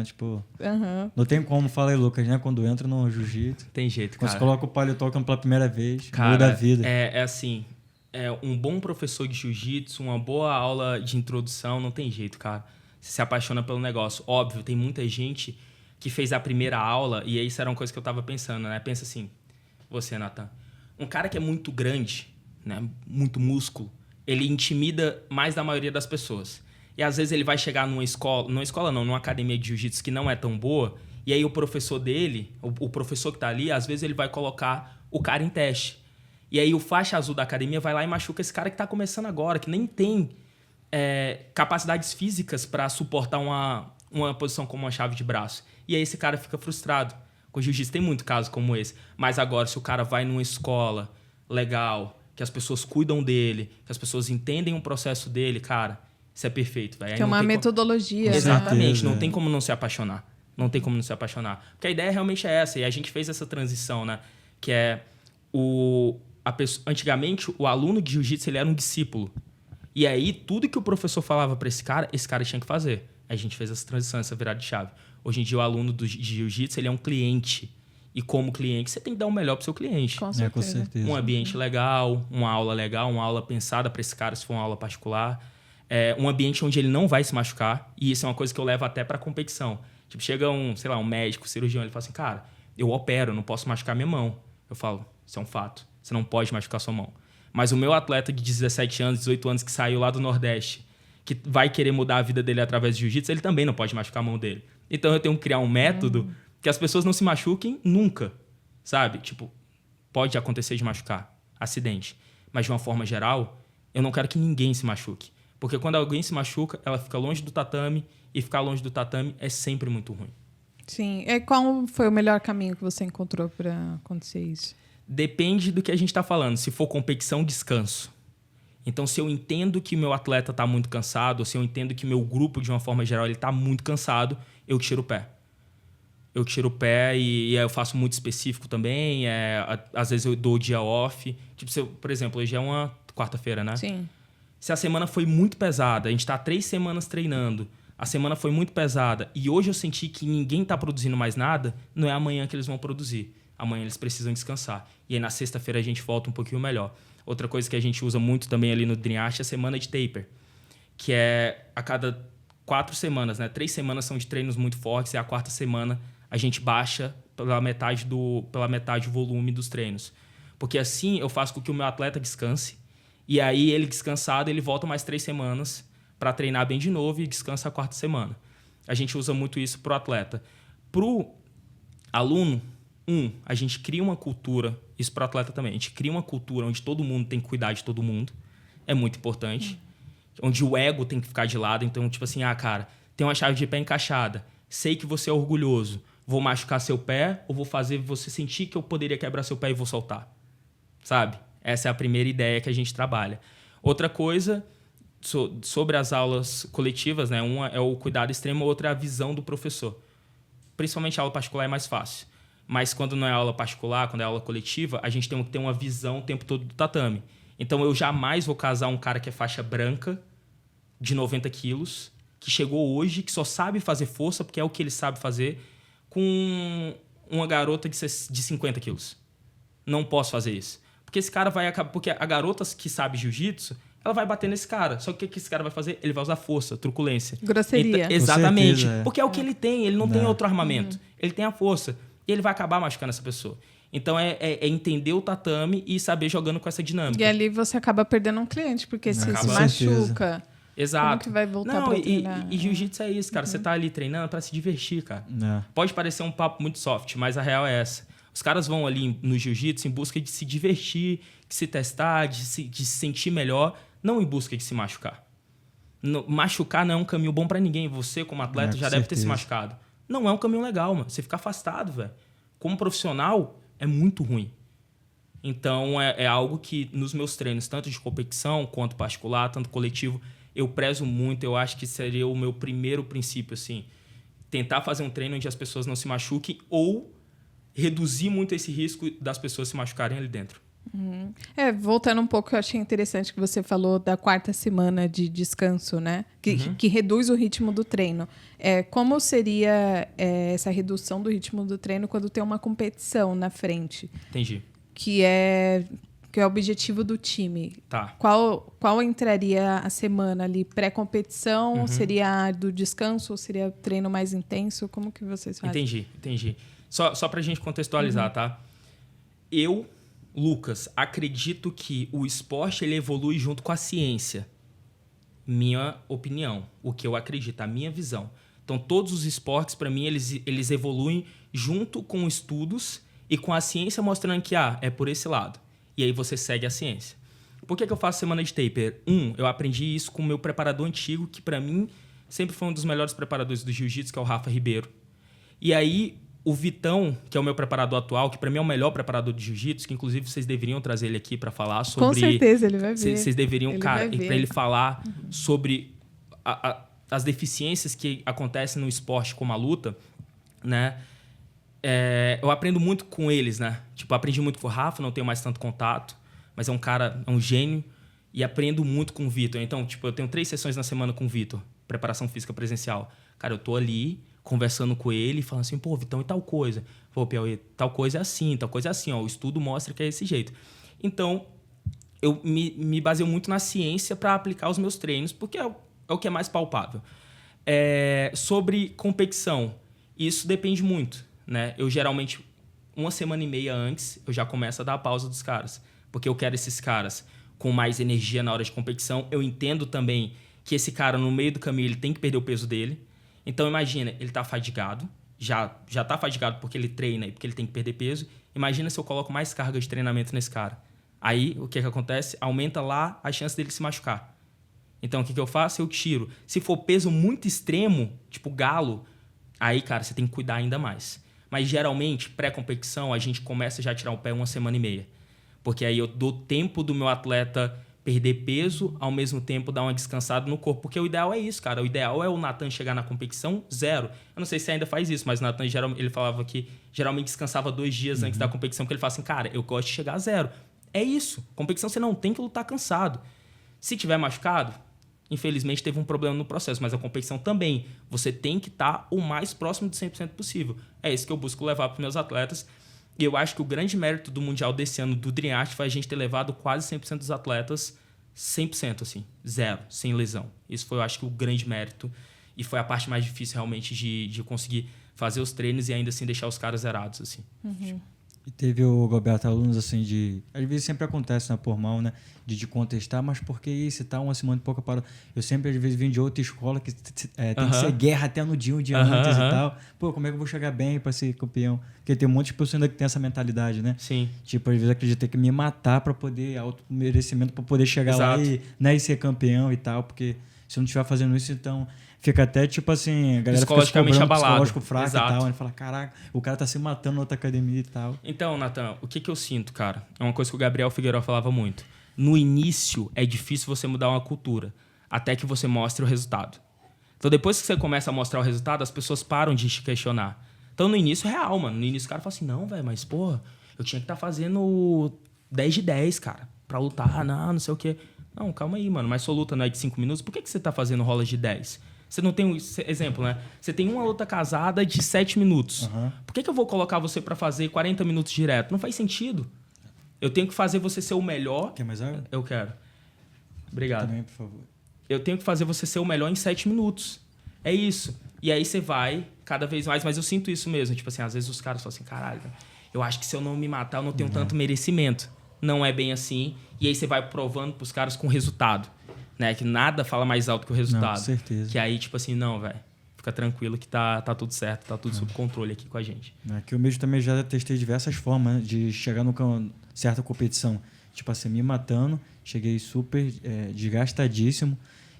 Tipo, Uhum. não tem como, fala aí, Lucas, né? Quando entra no jiu-jitsu, Tem jeito, quando cara. você coloca o palio tocando pela primeira vez, Cara, muda a vida. é assim, um bom professor de jiu-jitsu, uma boa aula de introdução, não tem jeito, cara. Você se apaixona pelo negócio. Óbvio, tem muita gente que fez a primeira aula, e isso era uma coisa que eu tava pensando, né? Pensa assim, você, Nathan, um cara que é muito grande, né? Muito músculo, ele intimida mais da maioria das pessoas. E às vezes ele vai chegar numa academia de jiu-jitsu que não é tão boa, e aí o professor dele, o professor que tá ali, às vezes ele vai colocar o cara em teste. E aí o faixa azul da academia vai lá e machuca esse cara que tá começando agora, que nem tem capacidades físicas para suportar uma posição como uma chave de braço. E aí esse cara fica frustrado. Com o jiu-jitsu tem muito caso como esse. Mas agora, se o cara vai numa escola legal, que as pessoas cuidam dele, que as pessoas entendem o processo dele, cara, isso é perfeito, velho. Que é uma metodologia. Com Exatamente, certeza, não tem como não se apaixonar. Não tem como não se apaixonar. Porque a ideia realmente é essa, e a gente fez essa transição, né? Que é antigamente, o aluno de jiu-jitsu ele era um discípulo. E aí, tudo que o professor falava para esse cara tinha que fazer. A gente fez essa transição, essa virada de chave. Hoje em dia, o aluno de jiu-jitsu ele é um cliente. E como cliente, você tem que dar o melhor pro seu cliente. Com certeza. Com certeza. Um ambiente legal, uma aula pensada para esse cara, se for uma aula particular. Um ambiente onde ele não vai se machucar. E isso é uma coisa que eu levo até para competição. Tipo, chega um médico, cirurgião, ele fala assim, cara, eu opero, eu não posso machucar minha mão. Eu falo, isso é um fato. Você não pode machucar sua mão. Mas o meu atleta de 17 anos, 18 anos, que saiu lá do Nordeste, que vai querer mudar a vida dele através de jiu-jitsu, ele também não pode machucar a mão dele. Então eu tenho que criar um método que as pessoas não se machuquem nunca, sabe? Tipo, pode acontecer de machucar, acidente. Mas de uma forma geral, eu não quero que ninguém se machuque. Porque quando alguém se machuca, ela fica longe do tatame, e ficar longe do tatame é sempre muito ruim. Sim. E qual foi o melhor caminho que você encontrou para acontecer isso? Depende do que a gente está falando. Se for competição, descanso. Então, se eu entendo que meu atleta está muito cansado, ou se eu entendo que meu grupo, de uma forma geral, ele está muito cansado, eu tiro o pé. Eu tiro o pé e eu faço muito específico também. Às vezes eu dou o dia off. Tipo, por exemplo, hoje é uma quarta-feira, né? Sim. Se a semana foi muito pesada, a gente está 3 semanas treinando, a semana foi muito pesada e hoje eu senti que ninguém está produzindo mais nada, não é amanhã que eles vão produzir. Amanhã eles precisam descansar. E aí na sexta-feira a gente volta um pouquinho melhor. Outra coisa que a gente usa muito também ali no Dream Art é a semana de taper, que é a cada 4 semanas, né? 3 semanas são de treinos muito fortes e a 4ª semana a gente baixa pela metade o volume dos treinos. Porque assim eu faço com que o meu atleta descanse e aí ele descansado, ele volta mais 3 semanas para treinar bem de novo e descansa a 4ª semana. A gente usa muito isso pro atleta. Pro aluno, a gente cria uma cultura, isso pro atleta também, a gente cria uma cultura onde todo mundo tem que cuidar de todo mundo. É muito importante. Onde o ego tem que ficar de lado. Então, tipo assim, cara, tem uma chave de pé encaixada. Sei que você é orgulhoso. Vou machucar seu pé ou vou fazer você sentir que eu poderia quebrar seu pé e vou soltar? Sabe? Essa é a primeira ideia que a gente trabalha. Outra coisa, sobre as aulas coletivas, né? Uma é o cuidado extremo, outra é a visão do professor. Principalmente a aula particular é mais fácil. Mas quando não é aula particular, quando é aula coletiva, a gente tem que ter uma visão o tempo todo do tatame. Então eu jamais vou casar um cara que é faixa branca, de 90 quilos, que chegou hoje, que só sabe fazer força, porque é o que ele sabe fazer, com uma garota de 50 quilos. Não posso fazer isso. Porque esse cara vai acabar... Porque a garota que sabe jiu-jitsu, ela vai bater nesse cara. Só que o que esse cara vai fazer? Ele vai usar força, truculência. Grosseria. Exatamente. certeza, Porque é o que ele tem. Ele não tem outro armamento. Ele tem a força. E ele vai acabar machucando essa pessoa. Então, é entender o tatame e saber jogando com essa dinâmica. E ali você acaba perdendo um cliente, porque se Acaba. se machuca... Exato. Como que vai voltar pra treinar? E jiu-jitsu é isso, cara. Você tá ali treinando pra se divertir, cara. É. Pode parecer um papo muito soft, mas a real é essa. Os caras vão ali no jiu-jitsu em busca de se divertir, de se testar, de se sentir melhor, não em busca de se machucar. Machucar não é um caminho bom pra ninguém. Você, como atleta, já deve ter se machucado. Não é um caminho legal, mano. Você fica afastado, velho. Como profissional, é muito ruim. Então, é algo que nos meus treinos, tanto de competição quanto particular, tanto coletivo, eu prezo muito. Eu acho que seria o meu primeiro princípio, assim. Tentar fazer um treino onde as pessoas não se machuquem ou reduzir muito esse risco das pessoas se machucarem ali dentro. Voltando um pouco, eu achei interessante que você falou da 4ª semana de descanso, né? Que reduz o ritmo do treino. Como seria essa redução do ritmo do treino quando tem uma competição na frente? Entendi. Que é o objetivo do time. Tá. Qual entraria a semana ali? Pré-competição? Seria do descanso? Ou seria treino mais intenso? Como que vocês fazem? Entendi. Só pra gente contextualizar, tá? Eu, Lucas, acredito que o esporte ele evolui junto com a ciência. Minha opinião. O que eu acredito, a minha visão. Então, todos os esportes, para mim, eles evoluem junto com estudos e com a ciência mostrando que é por esse lado. E aí você segue a ciência. Por que eu faço semana de taper? Eu aprendi isso com o meu preparador antigo, que para mim sempre foi um dos melhores preparadores do jiu-jitsu, que é o Rafa Ribeiro. E aí, o Vitão, que é o meu preparador atual, que para mim é o melhor preparador de jiu-jitsu, que inclusive vocês deveriam trazer ele aqui para falar sobre... Com certeza, ele vai ver. Vocês deveriam, para ele falar sobre as deficiências que acontecem no esporte como a luta, né? Eu aprendo muito com eles, né? Tipo, aprendi muito com o Rafa, não tenho mais tanto contato, mas é um cara, é um gênio, e aprendo muito com o Vitor. Então, tipo, eu tenho 3 sessões na semana com o Vitor, preparação física presencial. Cara, eu tô ali conversando com ele, falando assim, pô, Vitão, e tal coisa? Pô, Piauí, tal coisa é assim, ó, o estudo mostra que é desse jeito. Então, eu me baseio muito na ciência para aplicar os meus treinos, porque é o que é mais palpável. Sobre competição, isso depende muito, né? Eu geralmente, 1 semana e meia antes, eu já começo a dar a pausa dos caras, porque eu quero esses caras com mais energia na hora de competição. Eu entendo também que esse cara, no meio do caminho, ele tem que perder o peso dele. Então, imagina, ele tá fadigado, já tá fadigado porque ele treina e porque ele tem que perder peso. Imagina se eu coloco mais carga de treinamento nesse cara. Aí, o que acontece? Aumenta lá a chance dele se machucar. Então, o que eu faço? Eu tiro. Se for peso muito extremo, tipo galo, aí, cara, você tem que cuidar ainda mais. Mas, geralmente, pré-competição, a gente começa já a tirar o pé 1 semana e meia. Porque aí eu dou tempo do meu atleta perder peso, ao mesmo tempo dar uma descansada no corpo. Porque o ideal é isso, cara. O ideal é o Nathan chegar na competição 0. Eu não sei se ainda faz isso, mas o Nathan, ele falava que geralmente descansava 2 dias antes da competição, porque ele fala assim, cara, eu gosto de chegar a 0. É isso. Competição você não tem que lutar cansado. Se tiver machucado, infelizmente teve um problema no processo, mas a competição também. Você tem que estar o mais próximo de 100% possível. É isso que eu busco levar para os meus atletas. E eu acho que o grande mérito do Mundial desse ano do Dream Art foi a gente ter levado quase 100% dos atletas 100%, assim, 0, sem lesão. Isso foi, eu acho, que o grande mérito. E foi a parte mais difícil, realmente, de conseguir fazer os treinos e ainda assim deixar os caras zerados, assim. E teve o Roberto alunos, assim, às vezes sempre acontece na Pormal, né? De contestar, mas por que isso e tal? 1 semana e pouca parou. Eu sempre, às vezes, vim de outra escola que tem que ser guerra até no dia, um dia antes e tal. Pô, como é que eu vou chegar bem pra ser campeão? Porque tem um monte de pessoas ainda que tem essa mentalidade, né? Sim. Tipo, às vezes acredita que me matar pra poder, auto-merecimento pra poder chegar lá e ser campeão e tal. Porque se eu não estiver fazendo isso, então... Fica até, tipo assim, a galera psicologicamente fica abalado. Psicológico fraco. Exato. E tal. Ele fala, caraca, o cara tá se matando na outra academia e tal. Então, Nathan, o que eu sinto, cara? É uma coisa que o Gabriel Figueiredo falava muito. No início, é difícil você mudar uma cultura, até que você mostre o resultado. Então, depois que você começa a mostrar o resultado, as pessoas param de te questionar. Então, no início, é real, mano. No início, o cara fala assim, não, velho, mas, porra, eu tinha que estar fazendo 10 de 10, cara, pra lutar, não sei o quê. Não, calma aí, mano, mas sua luta não é de 5 minutos, por que você tá fazendo rolas de 10? Você não tem um exemplo, né? Você tem uma luta casada de 7 minutos. Por que eu vou colocar você pra fazer 40 minutos direto? Não faz sentido. Eu tenho que fazer você ser o melhor. Quer mais água? Eu quero. Obrigado. Também, por favor. Eu tenho que fazer você ser o melhor em 7 minutos. É isso. E aí você vai cada vez mais. Mas eu sinto isso mesmo. Tipo assim, às vezes os caras falam assim, caralho, eu acho que se eu não me matar, eu não tenho tanto merecimento. Não é bem assim. E aí você vai provando pros caras com resultado. Né? Que nada fala mais alto que o resultado. Não, com certeza. Que aí, tipo assim, não, velho. Fica tranquilo que tá tudo certo, tá tudo sob controle aqui com a gente. Que eu mesmo também já testei diversas formas de chegar numa certa competição. Tipo assim, me matando, cheguei super desgastadíssimo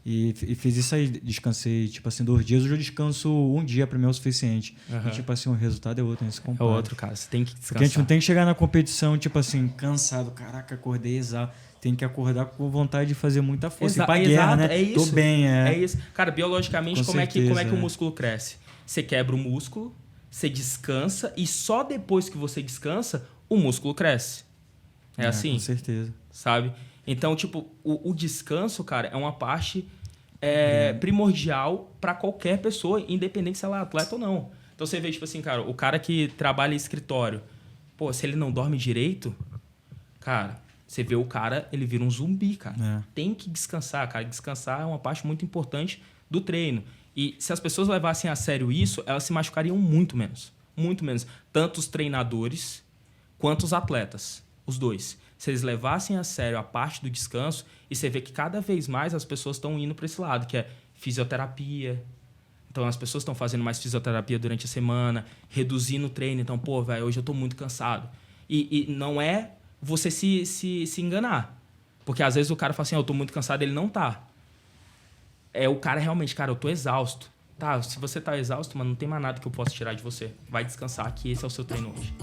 e fiz isso aí, descansei, tipo assim, 2 dias. Hoje eu descanso 1 dia pra mim é o suficiente. E tipo assim, o resultado é outro, nesse compara. É outro, cara. Você tem que descansar. Porque a gente não tem que chegar na competição, tipo assim, cansado. Caraca, acordei exausto. Tem que acordar com vontade de fazer muita força. Ir pra guerra, né? É isso. Tô bem, É isso. Cara, biologicamente, como é que o músculo cresce? Você quebra o músculo, você descansa e só depois que você descansa, o músculo cresce. É assim. Com certeza. Sabe? Então, tipo, o descanso, cara, é uma parte primordial para qualquer pessoa, independente se ela é atleta ou não. Então, você vê, tipo assim, cara, o cara que trabalha em escritório, pô, se ele não dorme direito, cara, você vê o cara, ele vira um zumbi, cara. Tem que descansar, cara. Descansar é uma parte muito importante do treino. E se as pessoas levassem a sério isso, elas se machucariam muito menos. Muito menos. Tanto os treinadores quanto os atletas. Os dois. Se eles levassem a sério a parte do descanso, e você vê que cada vez mais as pessoas estão indo para esse lado, que é fisioterapia. Então, as pessoas estão fazendo mais fisioterapia durante a semana, reduzindo o treino. Então, pô, velho, hoje eu tô muito cansado. E não é você se enganar. Porque, às vezes, o cara fala assim, eu tô muito cansado, ele não tá. É o cara realmente, cara, eu tô exausto. Tá, se você tá exausto, mano, não tem mais nada que eu possa tirar de você. Vai descansar, que esse é o seu treino hoje.